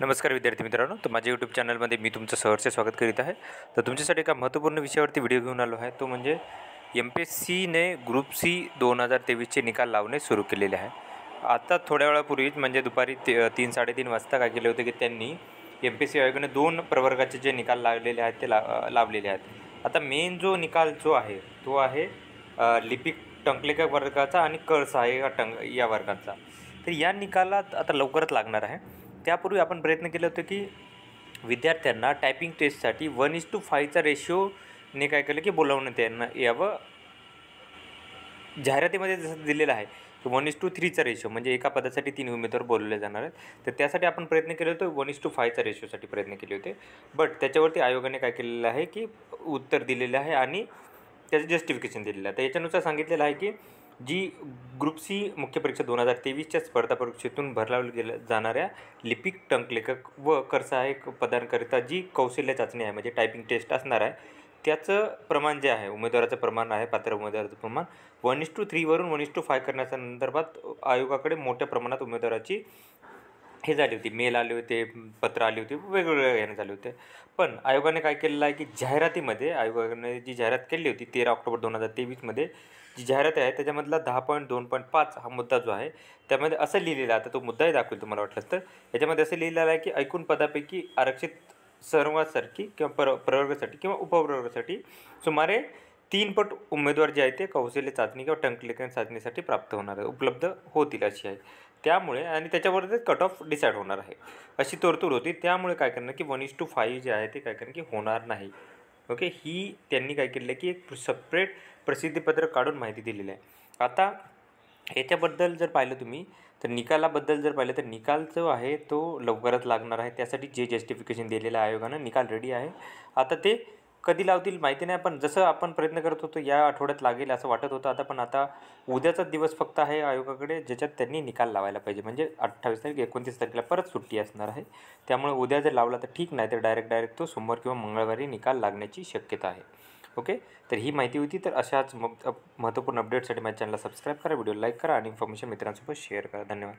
नमस्कार विद्यार्थी मित्रांनो, तर माझ्या यूट्यूब चॅनलमध्ये मी तुमचं सहर्ष स्वागत करीत आहे। तर तुमच्यासाठी एका महत्त्वपूर्ण विषयावरती व्हिडिओ घेऊन आलो आहे, तो म्हणजे MPSCने ग्रुप सी 2023चे निकाल लावणे सुरू केलेले आहे। आता थोड्या वेळापूर्वीच म्हणजे दुपारी 3-3:30 वाजता काय केले होते की त्यांनी MPSC आयोगाने 2 प्रवर्गाचे जे निकाल लागलेले आहेत ते लावलेले आहेत। आता मेन जो निकाल जो आहे तो आहे लिपिक टंकलेकर वर्गाचा आणि कर सहाय्यक या वर्गाचा। तर या निकालात आता लवकरच लागणार आहे। त्यापूर्वी आपण प्रयत्न केले होते की विद्यार्थ्यांना टायपिंग टेस्टसाठी 1:5चा रेशोने काय केलं की बोलावण्यात यावं। जाहिरातीमध्ये जसं दिलेलं आहे की 1:3चा रेशो म्हणजे एका पदासाठी 3 उमेदवार बोलवले जाणार आहेत। तर त्यासाठी आपण प्रयत्न केले होते 1:5चा रेशोसाठी प्रयत्न केले होते। बट त्याच्यावरती आयोगाने काय केलेलं आहे की उत्तर दिलेलं आहे आणि त्याचं जस्टिफिकेशन दिलेलं आहे। तर याच्यानुसार सांगितलेलं आहे की जी ग्रुप सी मुख्य परीक्षा 2023च्या स्पर्धा परीक्षेतून भरवल्या जाणाऱ्या लिपिक टंकलेखक व करसहाय्यक पदांकरिता जी कौशल्य चाचणी आहे म्हणजे टायपिंग टेस्ट असणार आहे, त्याचं प्रमाण जे आहे उमेदवाराचं प्रमाण आहे, पात्र उमेदवाराचं प्रमाण 1:3 वरून 1:5 करण्याच्या संदर्भात आयोगाकडे मोठ्या प्रमाणात उमेदवाराची हे झाली होती, मेल आले होते, पत्र आली होती, वेगवेगळे याने झाले होते। पण आयोगाने काय केलेलं आहे की जाहिरातीमध्ये आयोगाने जी जाहिरात केली होती 13 ऑक्टोबर 2023मध्ये जी जाहिरात आहे त्याच्यामधला 10.2.5 हा मुद्दा जो आहे त्यामध्ये असं लिहिलेलं आहे, आता तो मुद्दाही दाखवेल तुम्हाला वाटलंच तर। याच्यामध्ये असं लिहिलेलं आहे की ऐकून पदापैकी आरक्षित सर्वांसाठी किंवा प्रवर्गासाठी किंवा उपप्रवर्गासाठी सुमारे 3 पट उमेदवार जे आहेत ते कौशल्य चाचणी किंवा टंकलेखन चाचणीसाठी प्राप्त होणार आहे, उपलब्ध होतील अशी आहे। त्यामुळे आणि त्याच्यावरतीच कट ऑफ डिसाईड होणार आहे अशी तरतूद होती। त्यामुळे काय करणार की 1:5 जे आहे ते काय करणार की होणार नाही। ओके, ही त्यांनी काय केलं की एक सेपरेट प्रसिद्धीपत्रक काढून माहिती दिलेली आहे। आता याच्याबद्दल जर पाहिलं तुम्ही तर निकालाबद्दल जर पाहिलं तर निकाल जो आहे तो लवकरच लागणार आहे। त्यासाठी जे जस्टिफिकेशन दिलेलं आहे आयोगानं निकाल रेडी आहे। आता ते कधी लावतील माहिती नाही, पण जसं आपण प्रयत्न करत होतो या आठवड्यात लागेल असं वाटत होतं। आता पण आता उद्याचाच दिवस फक्त आहे आयोगाकडे ज्याच्यात त्यांनी निकाल लावायला पाहिजे, म्हणजे 28 तारीख 29 तारखेला परत सुट्टी असणार आहे। त्यामुळे उद्या जर लावला तर ठीक, नाही तर डायरेक्ट तो सोमवार किंवा मंगळवारी निकाल लागण्याची शक्यता आहे। ओके, तर ही माहिती होती। तर अशाच महत्त्वपूर्ण अपडेटसाठी माझ्या चॅनलला सबस्क्राईब करा, व्हिडिओ लाईक करा आणि इन्फॉर्मेशन मित्रांसोबत शेअर करा। धन्यवाद।